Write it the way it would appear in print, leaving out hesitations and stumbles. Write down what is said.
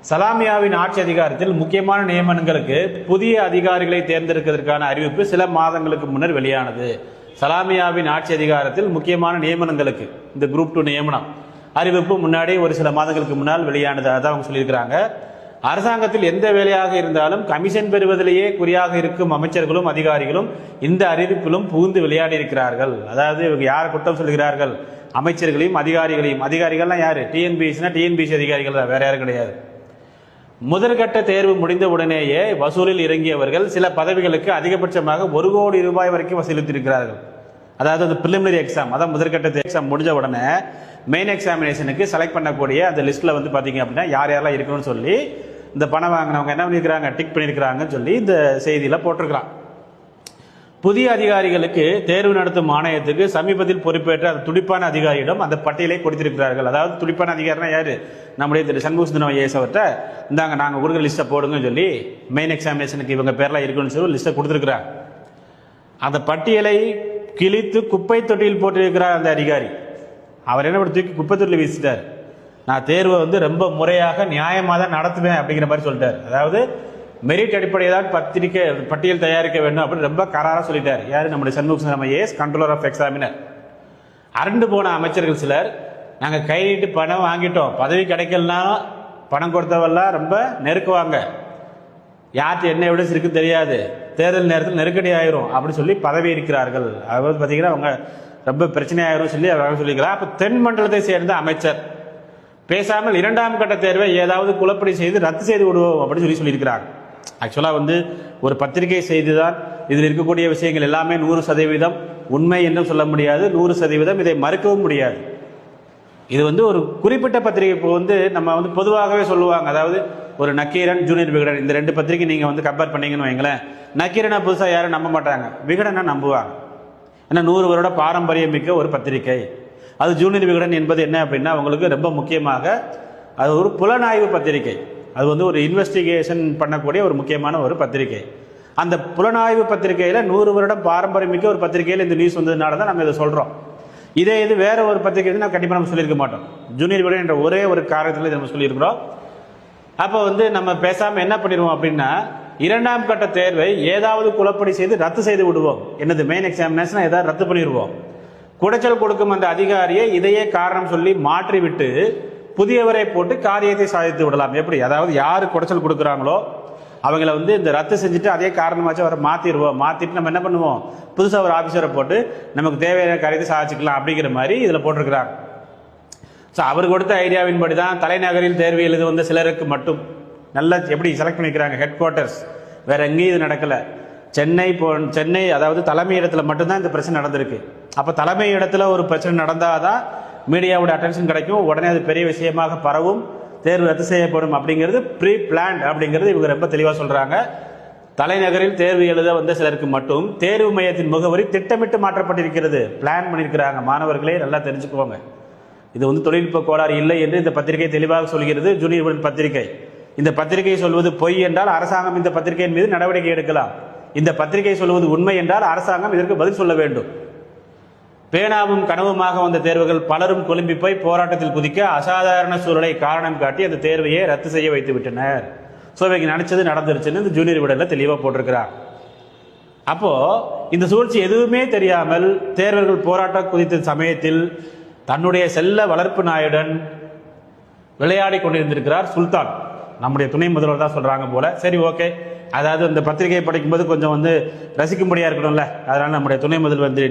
சலாமியாவின் ஆட்சி அதிகாரத்தில் முக்கியமான நியமனங்களுக்கு புதிய அதிகாரிகளை தேர்ந்தெடுப்பதற்கான அறிவிப்பு சில மாதங்களுக்கு முன்னர் வெளியானது. சலாமியாவின் ஆட்சி அதிகாரத்தில் முக்கியமான நியமனங்களுக்கு இந்த குரூப் 2 நியமனம் அறிவிப்பு முன்னாடி ஒரு சில மாதங்களுக்கு முன்னால் வெளியானது. அதான் அவங்க சொல்லியிருக்கிறாங்க. அரசாங்கத்தில் எந்த வேலையாக இருந்தாலும் கமிஷன் பெறுவதிலேயே குறியாக இருக்கும் அமைச்சர்களும் அதிகாரிகளும் இந்த அறிவிப்பிலும் புகுந்து விளையாடி இருக்கிறார்கள். அதாவது இவங்க யார் குற்றம் சொல்கிறார்கள்? அமைச்சர்களையும் அதிகாரிகளையும். அதிகாரிகள்லாம் யாரு? டிஎன்பிசி அதிகாரிகள் தான், வேற யாரும் கிடையாது. முதற்கட்ட தேர்வு முடிந்த உடனேயே வசூலில் இறங்கியவர்கள் சில பதவிகளுக்கு அதிகபட்சமாக 1 கோடி ரூபாய் வரைக்கும் வசூலித்திருக்கிறார்கள். அதாவது அந்த பிரிலிமினரி எக்ஸாம், அதான் முதற்கட்ட எக்ஸாம் முடிஞ்ச உடனே மெயின் எக்ஸாமினேஷனுக்கு செலக்ட் பண்ணக்கூடிய அந்த லிஸ்ட்ல வந்து பாத்தீங்க அப்படின்னா யார் யாரெல்லாம் இருக்கணும்னு சொல்லி இந்த பணம் வாங்கினவங்க என்ன பண்ணிருக்கிறாங்க, டிக் பண்ணிருக்கிறாங்கன்னு சொல்லி இந்த செய்தியில போட்டிருக்கிறான். புதிய அதிகாரிகளுக்கு தேர்வு நடத்தும் ஆணையத்துக்கு சமீபத்தில் பொறுப்பேற்ற அந்த துடிப்பான அதிகாரியிடம் அந்த பட்டியலை கொடுத்திருக்கிறார்கள். அதாவது துடிப்பான அதிகாரினா யாரு? நம்முடைய திரு சண்முகசுந்தரம் ஐஏஎஸ் அவர்கிட்ட இந்தாங்க நாங்க ஒரு லிஸ்ட்டை போடுங்கன்னு சொல்லி மெயின் எக்ஸாமினேஷனுக்கு இவங்க பேர்லாம் இருக்குன்னு சொல்லி லிஸ்ட்டை கொடுத்துருக்கிறாங்க. அந்த பட்டியலை கிழித்து குப்பை தொட்டியில் போட்டிருக்கிறார் அந்த அதிகாரி. அவர் என்ன தூக்கி குப்பை தொட்டியில் வீசிட்டார். நான் தேர்வை வந்து ரொம்ப முறையாக நியாயமாக தான் நடத்துவேன் அப்படிங்கிற மாதிரி சொல்லிட்டார். அதாவது மெரிட் அடிப்படையில் தான் பட்டியல் தயாரிக்க வேண்டும் அப்படின்னு ரொம்ப கராராக சொல்லிட்டார். யாரு? நம்முடைய Shanmugasundaram IAS, controller of examiner. அரண்டு போன அமைச்சர்கள் சிலர் நாங்கள் கை நீட்டு பணம் வாங்கிட்டோம், பதவி கிடைக்கலனாலும் பணம் கொடுத்தவெல்லாம் ரொம்ப நெருக்குவாங்க, யார்கிட்ட என்ன எவிடன்ஸ் இருக்கு தெரியாது, தேர்தல் நேரத்தில் நெருக்கடி ஆயிரும் அப்படின்னு சொல்லி பதவி இருக்கிறார்கள். அதாவது பார்த்தீங்கன்னா அவங்க ரொம்ப பிரச்சனை ஆயிரும் சொல்லி அவர் சொல்லிக்கிறார். அப்போ தென் மண்டலத்தை சேர்ந்த அமைச்சர் பேசாமல் 2ஆம் கட்ட தேர்வை ஏதாவது குழப்படி செய்து ரத்து செய்து விடுவோம் அப்படின்னு சொல்லியிருக்கிறாங்க. ஆக்சுவலாக வந்து ஒரு பத்திரிகை செய்தி தான் இதில் இருக்கக்கூடிய விஷயங்கள் எல்லாமே 100% உண்மை என்றும் சொல்ல முடியாது, 100% இதை மறுக்கவும் முடியாது. இது வந்து ஒரு குறிப்பிட்ட பத்திரிகை. இப்போ வந்து நம்ம வந்து பொதுவாகவே சொல்லுவாங்க, அதாவது ஒரு நக்கீரன், ஜூனியர் விகடன், இந்த 2 பத்திரிகை நீங்கள் வந்து கம்பேர் பண்ணீங்கன்னு வைங்களேன். நக்கீரனை புதுசாக யாரும் நம்ப மாட்டாங்க, விகடனை நம்புவாங்க. ஏன்னா 100 வருட பாரம்பரியம் மிக்க ஒரு பத்திரிகை. அது ஜூனியர் விகடன் என்பது என்ன அப்படின்னா அவங்களுக்கு ரொம்ப முக்கியமாக அது ஒரு புலனாய்வு பத்திரிகை. அது வந்து ஒரு இன்வெஸ்டிகேஷன் பண்ணக்கூடிய ஒரு முக்கியமான ஒரு பத்திரிகை. அந்த புலனாய்வு பத்திரிகையில் 100 வருடம் பாரம்பரியம் மிக்க ஒரு பத்திரிகையில் இந்த நியூஸ் வந்ததுனால தான் நம்ம இதை சொல்கிறோம். இதே இது வேற ஒரு பத்திரிகை நான் கண்டிப்பாக நம்ம சொல்லியிருக்க மாட்டோம். ஜூனியர் விகடன் என்ற ஒரே ஒரு காரணத்தில் இதை நம்ம சொல்லியிருக்கிறோம். அப்போ வந்து நம்ம பேசாமல் என்ன பண்ணிடுவோம் அப்படின்னா 2ஆம் கட்ட தேர்வை ஏதாவது குழப்படி செய்து ரத்து செய்து விடுவோம். என்னது மெயின் எக்ஸாமினேஷன் ஏதாவது ரத்து பண்ணிடுவோம். குடைச்சல் கொடுக்கும் அந்த அதிகாரியை இதையே காரணம் சொல்லி மாற்றிவிட்டு புதியவரை போட்டு காரியத்தை சாதித்து விடலாம். எப்படி? அதாவது யாரு குடைச்சல் கொடுக்குறாங்களோ அவங்கள வந்து இந்த ரத்து செஞ்சுட்டு அதே காரணமாச்சும் அவரை மாத்திடுவோம். மாத்திட்டு நம்ம என்ன பண்ணுவோம், புதுசாக ஒரு ஆபீசரை போட்டு நமக்கு தேவையான காரியத்தை சாதிச்சுக்கலாம் அப்படிங்கிற மாதிரி இதில் போட்டிருக்கிறாங்க. ஸோ அவர் கொடுத்த ஐடியாவின்படி தான் தலைநகரில் தேர்வு எழுத வந்த சிலருக்கு மட்டும் நல்லா எப்படி செலக்ட் பண்ணிக்கிறாங்க. ஹெட் குவார்ட்டர்ஸ் வேற எங்கேயும் இது நடக்கல. சென்னை அதாவது தலைமை இடத்துல மட்டும்தான் இந்த பிரச்சனை நடந்திருக்கு. அப்போ தலைமை இடத்துல ஒரு பிரச்சனை நடந்தாதான் மீடியாவோட அட்டென்ஷன் கிடைக்கும், உடனே அது பெரிய விஷயமாக பரவும், தேர்வு ரத்து செய்யப்படும் அப்படிங்கிறது ப்ரீ பிளான்ட் அப்படிங்கிறது இவங்க ரொம்ப தெளிவாக சொல்றாங்க. தலைநகரில் தேர்வு எழுத வந்த சிலருக்கு மட்டும் தேர்வு மையத்தின் முகவரி திட்டமிட்டு மாற்றப்பட்டிருக்கிறது, பிளான் பண்ணியிருக்கிறாங்க. மாணவர்களே நல்லா தெரிஞ்சுக்குவாங்க, இது வந்து தொழில்நுட்ப கோளாறு இல்லை என்று இந்த பத்திரிகை தெளிவாக சொல்கிறது. ஜூனியர் விகடன் பத்திரிகை. இந்த பத்திரிகை சொல்வது பொய் என்றால் அரசாங்கம் இந்த பத்திரிகையின் மீது நடவடிக்கை எடுக்கலாம். இந்த பத்திரிகை சொல்வது உண்மை என்றால் அரசாங்கம் இதற்கு பதில் சொல்ல வேண்டும். பேனாவும் கனவுமாக வந்த தேர்வுகள் பலரும் கொழும்பி போய் போராட்டத்தில் குதிக்க அசாதாரண சூழலை காரணம் காட்டி அந்த தேர்வையே ரத்து செய்ய வைத்து விட்டனர். ஸோ இவங்க நினைச்சது நடந்துருச்சுன்னு இந்த ஜூனியர் விகடன்ல தெளிவாக போட்டிருக்கிறார். அப்போ இந்த சூழ்ச்சி எதுவுமே தெரியாமல் தேர்வர்கள் போராட்டம் குதித்த சமயத்தில் தன்னுடைய செல்ல வளர்ப்பு நாயுடன் விளையாடி கொண்டிருந்திருக்கிறார் சுல்தான். நம்முடைய துணை முதல்வர் தான் சொல்றாங்க போல. சரி, ஓகே. அதாவது இந்த பத்திரிகையை படிக்கும்போது கொஞ்சம் வந்து ரசிக்கும்படியா இருக்கணும்ல, அதனால நம்முடைய துணை முதல்வர் வந்து